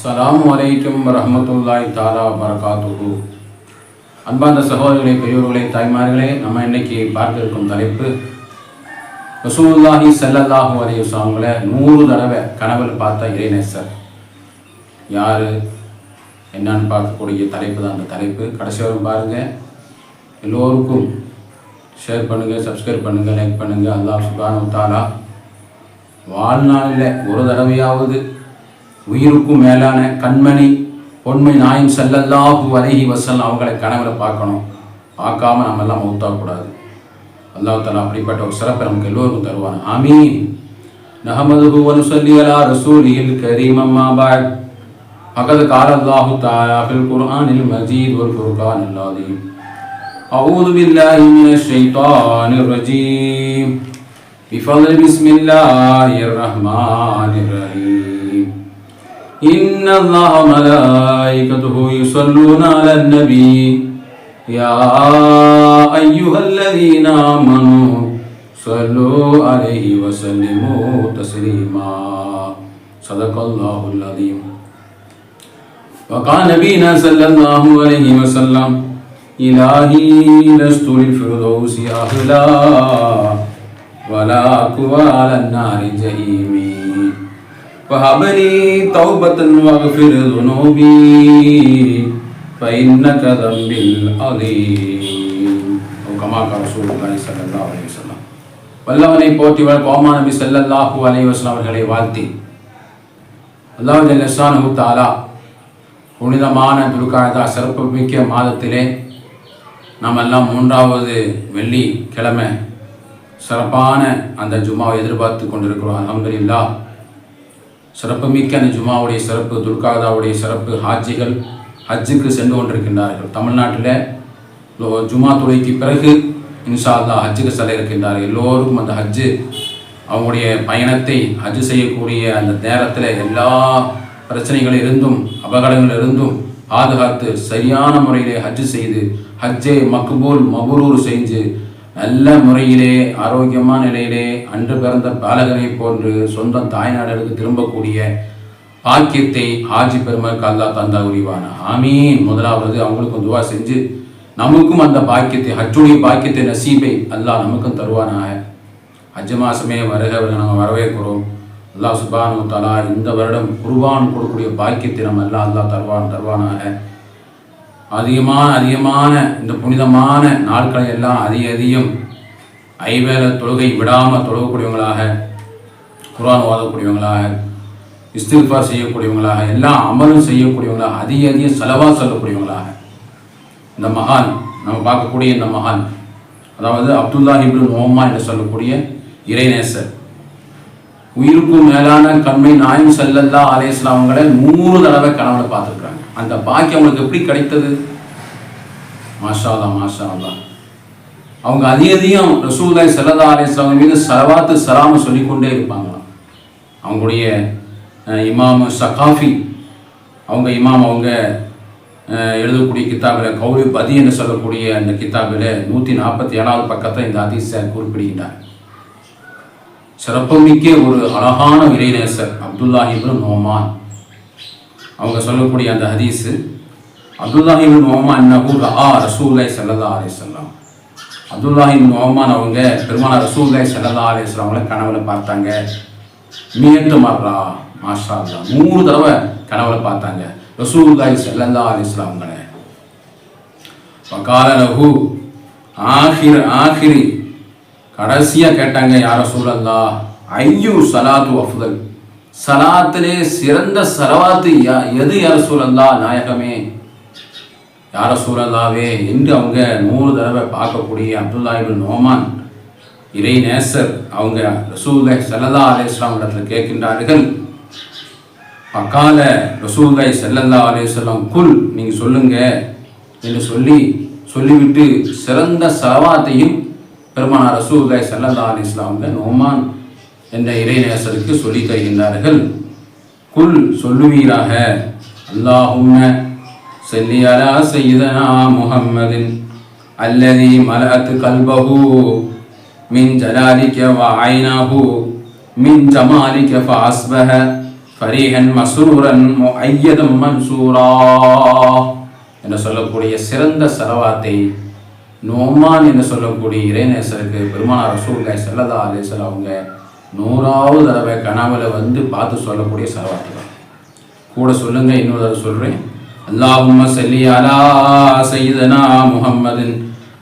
அஸ்ஸலாமு அலைக்கும் வரஹ்மத்துல்லாஹி தஆலா வபரகாத்துஹு. அன்பார்ந்த சகோதரர்களே, பெரியோர்களே, தாய்மார்களே, நம்ம இன்னைக்கு பார்க்க இருக்கும் தலைப்பு ரசூலுல்லாஹி ஸல்லல்லாஹு அலைஹி வஸல்லம்களை 100 தடவை கனவுல பார்த்த இறைநேசர் யார் என்னன்னு பார்க்கக்கூடிய தலைப்பு தான் அந்த தலைப்பு. கடைசி வரை பாருங்கள். எல்லோருக்கும் ஷேர் பண்ணுங்கள், சப்ஸ்கிரைப் பண்ணுங்கள், லைக் பண்ணுங்கள். அல்லாஹ் சுப்ஹானஹு வ தஆலா வாழ்நாளில் ஒரு தடவையாவது உயிருக்கும் மேலான கண்மணி பொன்மை நாயம் ஸல்லல்லாஹு அலைஹி வஸல்லம் அவங்களை கனவுல பார்க்கணும். பார்க்காம நம்ம எல்லாம் மௌத்தாகக்கூடாது. அல்லாஹ் தஆலா அப்படிப்பட்ட ஒரு சிறப்பை நமக்கு எல்லோருக்கும் தருவான். ஆமீன். நஹமதுஹு வ நுஸல்லி அலா ரசூலில் கரீம். அம்மா பஅத். ஃபகத் கால அல்லாஹு தஆலா ஃபில் குர்ஆனில் மஜீத் வல் ஃபுர்கானில் அஸீம். அஊது பில்லாஹி மினஷ் ஷைத்தானிர் ரஜீம். பிஃபضل பிஸ்மில்லாஹிர் ரஹ்மானிர் ரஹீம். إن الله وملائكته يصلون على النبي يا أيها الذين آمنوا صلوا عليه وسلموا تسليما صدق الله العظيم. وقال نبينا صلى الله عليه وسلم إلهي لست للفردوس أهلا ولا أكوى على النار جهيمي وهب لي توبة واغفر ذنوبي فإنك ذنبي العظيم أو كما قال رسول الله صلى الله عليه وسلم. வல்லவனை போற்றிவர் கோமா நபி ஸல்லல்லாஹு அலைஹி வஸல்லம் அவர்களை வாழ்த்தி அல்லாஹ் ஜல்ல ஷானஹு தஆலா புனிதமான துல்காதா சிறப்பு மிக்க மாதத்திலே நாம் எல்லாம் 3வது வெள்ளி கிழமை சிறப்பான அந்த ஜும்மாவை எதிர்பார்த்து கொண்டிருக்கிறோம். அல்ஹம்துலில்லாஹ். சிறப்புமிக்க அந்த ஜும்மாவுடைய சிறப்பு, துல்காதாவுடைய சிறப்பு, ஹாஜிகள் ஹஜ்ஜுக்கு சென்று கொண்டிருக்கின்றார்கள். தமிழ்நாட்டில் ஜும்மா தொழுகைக்கு பிறகு இன்ஷா அல்லாஹ் ஹஜ்ஜுக்கு செல்ல இருக்கின்றார்கள். எல்லோருக்கும் அந்த ஹஜ்ஜு அவங்களுடைய பயணத்தை ஹஜ்ஜு செய்யக்கூடிய அந்த நேரத்தில் எல்லா பிரச்சனைகளிலிருந்தும் அபகடங்களிலிருந்தும் பாதுகாத்து சரியான முறையிலே ஹஜ்ஜு செய்து ஹஜ்ஜை மக்பூல் மபரூர் செஞ்சு நல்ல முறையிலே ஆரோக்கியமான நிலையிலே அன்று பிறந்த பாலகரை போன்று சொந்த தாய்நாடுகளுக்கு திரும்பக்கூடிய பாக்கியத்தை ஹாஜி பெருமக்கு அல்லாஹ் தந்தா உரிவான. ஆமீன். முதலாவது அவங்களுக்கும் துவா செஞ்சு நமக்கும் அந்த பாக்கியத்தை, ஹஜ்ஜுடைய பாக்கியத்தை, நசீபை அல்லாஹ் நமக்கும் தருவானாக. ஹஜ் மாசமே வருக நாங்கள் வரவேற்கிறோம். அல்லாஹ் சுப்ஹானஹு வ தஆலா இந்த வருடம் குர்பான் கொடுக்கக்கூடிய பாக்கியத்தை நம்ம எல்லாம் அல்லாஹ் தருவானாக. அதிகமான இந்த புனிதமான நாட்களை எல்லாம் அதிகம் ஐவேளை தொழுகை விடாமல் தொழுகக்கூடியவங்களாக, குர்ஆன் ஓதக்கூடியவங்களாக, இஸ்திக்ஃபார் செய்யக்கூடியவங்களாக, எல்லாம் அமலும் செய்யக்கூடியவங்களாக, அதிகம் செலவா சொல்லக்கூடியவங்களாக இந்த மகான் நம்ம பார்க்கக்கூடிய இந்த மகான், அதாவது அப்துல்லாஹ் இப்னு நுஅமான் என்று சொல்லக்கூடிய இறைநேசர், உயிருக்கும் மேலான கண்மை நாயம் ஸல்லல்லாஹு அலைஹி வஸல்லம் அவங்களை 100 தடவை கனவுல பார்த்துருக்காங்க. அந்த பாக்கியம் அவங்களுக்கு எப்படி கிடைத்தது? மாஷா அல்லாஹ், மாஷா அல்லாஹ். அவங்க அதிகம் ரசூலுல்லாஹி ஸல்லல்லாஹு அலைஹி வஸல்லம் மீது ஸலவாத்து ஸலாம் சொல்லிக்கொண்டே இருப்பாங்களாம். அவங்களுடைய இமாம் ஸகாஃபி அவங்க எழுதக்கூடிய கித்தாபில் கௌலி பதி என்று சொல்லக்கூடிய அந்த கித்தாபில் 147வது பக்கத்தில் இந்த ஹதீஸை குறிப்பிடுகின்றார். சிறப்புமிக்க ஒரு அழகான இறைநேசர் அப்துல்லாஹ் இப்னு நுஅமான். அவங்க சொல்லக்கூடிய அந்த ஹதீஸ், அப்துல்லாஹ் இப்னு நுஅமான் அன்னஹு ரஆ ரசூலுல்லாஹி ஸல்லல்லாஹு அலைஹி வஸல்லம். அப்துல்லாஹ் இப்னு நுஅமான் அவங்க பெருமானார் ரசூலுல்லாஹி ஸல்லல்லாஹு அலைஹி வஸல்லம் அவங்களை கனவுல பார்த்தாங்க. மியத்து மர்ரா, மாஷா அல்லாஹ், 100 தடவை கனவுல பார்த்தாங்க ரசூலுல்லாஹி ஸல்லல்லாஹு அலைஹி வஸல்லம் அவங்களை. வகால லஹு ஆகிரி, கடைசியாக கேட்டாங்க, யா ரசூலல்லாஹ் ஐயு ஸலாத்து அஃதல், சலாத்திலே சிறந்த சலவாத்து எது யா ரசூலல்லாஹ், நாயகமே யா ரசூலல்லாஹ்வே என்று அவங்க 100 தடவை பார்க்கக்கூடிய அப்துல்லாஹ் இப்னு நுஅமான் இறைநேசர் அவங்க ரசூலுல்லாஹி ஸல்லல்லாஹு அலைஹி வஸல்லம் இடத்துல கேட்கின்றார்கள். அகால ரசூலுல்லாஹி ஸல்லல்லாஹு அலைஹி வஸல்லம் குல், நீங்கள் சொல்லுங்க என்று சொல்லிவிட்டு சிறந்த சலவாத்தையும் பெருமானார் ரசூலுல்லாஹி ஸல்லல்லாஹு அலைஹி வஸல்லம் அவங்க நுஅமான் என்ற இறைநேசருக்கு சொல்லி தருகின்றார்கள். குல், சொல்லுவீராக, அல்லாஹும்ம ஸல்லி அலா சய்யிதனா முஹம்மதின் அல்லதி மலஅத் கல்பஹு மின் ஜலாலிக வ ஐனஹு மின் ஜமாலிக ஃபஅஸ்பஹ ஃபரீஹன் மஸ்ரூரன் முஅய்யதம் மன்சூரா என்று சொல்லக்கூடிய சிறந்த ஸலவாத்தை நோமான் என்று சொல்லக்கூடிய இறைநேசருக்கு பெருமானார் ரசூலுல்லாஹி ஸல்லல்லாஹு அலைஹி வஸல்லம் அவங்க 100வது தடவை கனவுல வந்து பார்த்து சொல்லக்கூடிய ஸலவாத்துகள். கூட சொல்லுங்க, இன்னொரு தடவை சொல்றேன். அல்லாஹும்ம ஸல்லி அலா சய்யிதனா முஹம்மதின்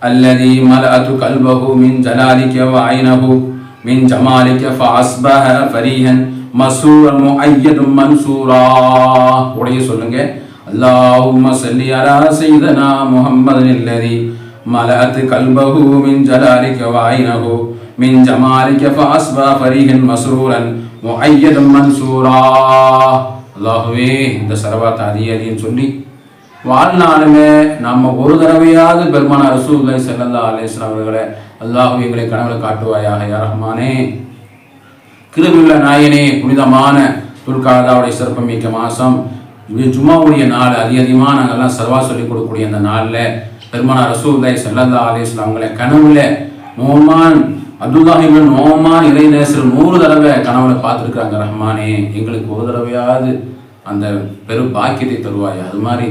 அல்லதி மலஅது கல்பஹு மின் ஜலாலிக வ ஐனஹு மின் ஜமாலிக ஃபஅஸ்பஹ ஃபரீஹன் மஸ்ரூரன் முஅய்யதம் மன்சூரா. உடைய சொல்லுங்க, அல்லாஹும்ம ஸல்லி அலா சய்யிதனா முஹம்மதின் அல்லதி மலஅது கல்பஹு மின் ஜலாலிக வ ஐனஹு மின் ஜமாலிக ஃபஅஸ்பஹ ஃபரீஹன் மஸ்ரூரன் முஅய்யதம் மன்சூரா. அல்லாஹுவே இந்த ஸலவாத் அதிகம் சொல்லி வாழ்நாளுமே நம்ம ஒரு தடவையாவது பெருமானார் ரசூலுல்லாஹி ஸல்லல்லாஹு அலைஹி வஸல்லம் அவர்களை அல்லாஹ் எங்களை கனவுல காட்டுவாயாக யா ரஹ்மானே. கிருபையுள்ள நாயனே, புனிதமான துல்காதாவுடைய சிறப்புமிக்க மாதம் ஜும்மாவுடைய நாள் அதிகமாக நாங்கள்லாம் சர்வா சொல்லிக் கொடுக்கக்கூடிய அந்த நாளில் பெருமானார் ரசூலுல்லாஹி ஸல்லல்லாஹு அலைஹி வஸல்லம் அவங்களை கனவுல நோமான் அப்துல்லாஹ் இப்னு நோமான் இறைநேசர் 100 தடவை கனவுல பார்த்துருக்காங்க. ரஹ்மானே, எங்களுக்கு ஒரு தடவையாவது அந்த பெரும் பாக்கியத்தை தருவாய். அது மாதிரி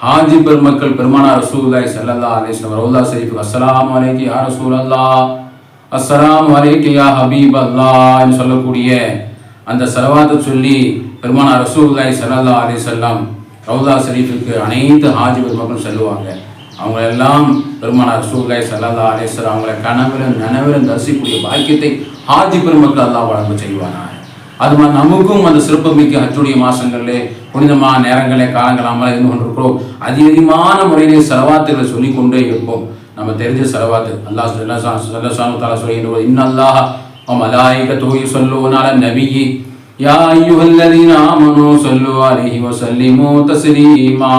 ஹாஜி பெருமக்கள் பெருமானார் ரசூலுல்லாஹி ஸல்லல்லாஹு அலைஹி வஸல்லம் ரவுலா ஷரீஃப் அஸ்ஸலாமு அலைக்கி யா ரசூலல்லாஹ், அஸ்ஸலாமு அலைக்கி யா ஹபீபல்லாஹ் என்று சொல்லக்கூடிய அந்த ஸலவாத்தை சொல்லி பெருமானார் ரசூலுல்லாஹி ஸல்லல்லாஹு அலைஹி வஸல்லம் ரவுலா ஷரீஃபுக்கு அனைத்து ஹாஜி பெருமக்கள் செல்லுவாங்க. அவங்க எல்லாம் பெருமானார் ரசூலுல்லாஹி ஸல்லல்லாஹு அலைஹி வஸல்லம் அவங்களை கனவிலும் நனவிலும் தரிசிக்கக்கூடிய பாக்கியத்தை ஹாஜி பெருமக்கள் அல்லாஹ் வழங்க செய்வானாக. அது மாதிரி நமக்கும் அந்த சிறப்புமிக்க ஹஜ்ஜுடைய மாதங்களிலே புனிதமான நேரங்களே காலங்களாமல் இருந்து கொண்டிருக்கிறோம். அதிகமான முறையிலே ஸலவாத்துகளை சொல்லிக்கொண்டே இருப்போம். நம்ம தெரிஞ்ச ஸலவாத்து அல்லாஹ் ஸல்லல்லாஹு தஆலா சொல்லுகின்ற இன்னல்லாஹ வ மலாயிகத்துஹு யுஸல்லூன அலன் நபிய்யி யா அய்யுஹல்லதீன ஆமனூ ஸல்லூ அலைஹி வ ஸல்லிமூ தஸ்லீமா.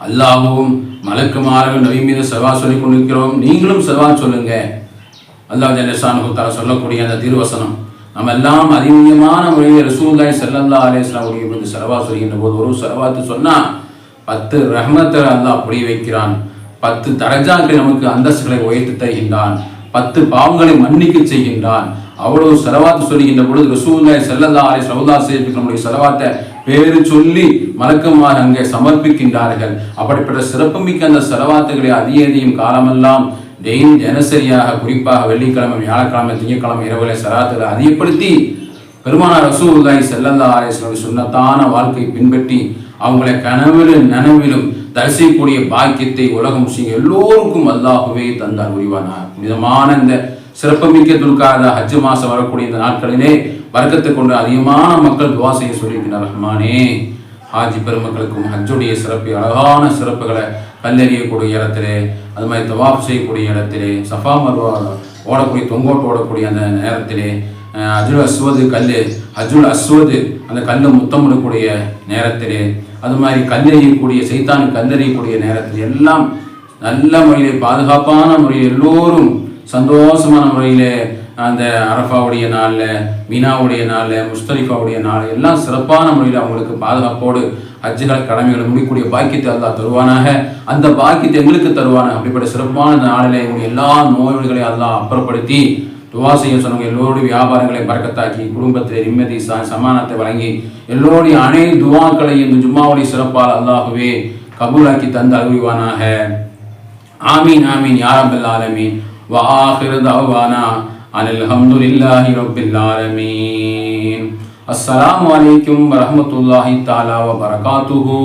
அல்லாஹ்வும் மலக்குமார்கள் நபி மீது ஸலவாத் சொல்லிக் கொண்டிருக்கிறோம், நீங்களும் ஸலவாத் சொல்லுங்க. அல்லாஹ் ஜல்லஷானஹு தஆலா சொல்லக்கூடிய அந்த திருவசனம் நம்ம எல்லாம் அதிகமான முறையில் ரசூலுல்லாஹி ஸல்லல்லாஹு அலைஹி வஸல்லம் அவர்கள் மீது ஸலவாத் சொல்கின்ற போது ஒரு ஸலவாத்து சொன்னா 10 ரஹ்மத்தை அல்லாஹ் புரிய வைக்கிறான், 10 தரஜாக்களை நமக்கு அந்தஸ்துகளை உயர்த்தி தருகின்றான், 10 பாவங்களை மன்னிக்க செய்கின்றான். அவ்வளவு ஸலவாத்து சொல்கின்ற பொழுது ரசூலுல்லாஹி ஸல்லல்லாஹு அலைஹி வஸல்லம் நம்முடைய ஸலவாத்தை பேரு சொல்லி மலக்குமார் அங்கே சமர்ப்பிக்கின்றார்கள். அப்படிப்பட்ட சிறப்புமிக்க அந்த ஸலவாத்துகளை அதிகம் காலமெல்லாம் டெய்லி தினசரியாக, குறிப்பாக வெள்ளிக்கிழமை, வியாழக்கிழமை, திங்கட்கிழமை இரவுகளை ஸலவாத்துகளை அதிகப்படுத்தி பெருமானார் ரசூலுல்லாஹி ஸல்லல்லாஹு அலைஹி வஸல்லம் சுன்னத்தான வாழ்க்கை பின்பற்றி அவங்களை கனவிலும் நனவிலும் தரிசிக்கக்கூடிய பாக்கியத்தை உலக முஸ்லிம்கள் எல்லோருக்கும் அல்லாஹுவே தந்தார் புரிவானார். புனிதமான இந்த சிறப்புமிக்க துல்காதா ஹஜ் மாசம் வரக்கூடிய இந்த நாட்களிலே பரக்கத்தை கொண்டு அதிகமான மக்கள் துவா செய்ய சொல்லியிருக்கிறார். ரஹ்மானே, ஹாஜி பெருமக்களுக்கும் ஹஜ்ஜுடைய சிறப்பு அழகான சிறப்புகளை கல்லெறியக்கூடிய இடத்திலே, அது மாதிரி தவாப் செய்யக்கூடிய இடத்திலே, சஃபா மர்வா ஓடக்கூடிய தொங்கோட்டு ஓடக்கூடிய அந்த நேரத்திலே, அஜுல் அஸ்வது ஹஜ்ஜுல் அஸ்வது அந்த கல்லு முத்தமிடக்கூடிய நேரத்திலே, அது மாதிரி கல்லெறியக்கூடிய சைத்தானு கல்லெறியக்கூடிய நேரத்தில் எல்லாம் நல்ல முறையிலே பாதுகாப்பான முறையில் எல்லோரும் சந்தோஷமான முறையில் அந்த அரஃபாவுடைய நாளில், மீனாவுடைய நாளில், முஸ்தலிஃபாவுடைய நாள் எல்லாம் சிறப்பான முறையில் அவங்களுக்கு பாதுகாப்போடு ஹஜ்ஜுகள் கடமைகளை முடிக்கக்கூடிய பாக்கியத்தை அல்லாஹ் தருவானாக. அந்த பாக்கியத்தை எங்களுக்கு தருவானாக. அப்படிப்பட்ட சிறப்பான இந்த நாளில் எங்களுடைய எல்லா நோய்களையும் அல்லாஹ் அப்புறப்படுத்தி துவா செய்ய சொன்னவங்க எல்லோருடைய வியாபாரங்களை பரக்கத்தாக்கி குடும்பத்தில் நிம்மதி சமானத்தை வழங்கி எல்லோருடைய அனைத்து துவாக்களையும் இந்த ஜும்மாவுடைய சிறப்பால் அல்லாஹுவே கபூலாக்கி தந்து அருள்வானாக. ஆமீன் ஆமீன் யா ரப்பல் ஆலமீன். வ ஆகிரு தஅவானா அனில் ஹம்துலில்லாஹி ரப்பில் ஆலமீன். அஸ்ஸலாமு அலைக்கும் வரஹ்மத்துல்லாஹி தஆலா வ பரகாத்துஹு.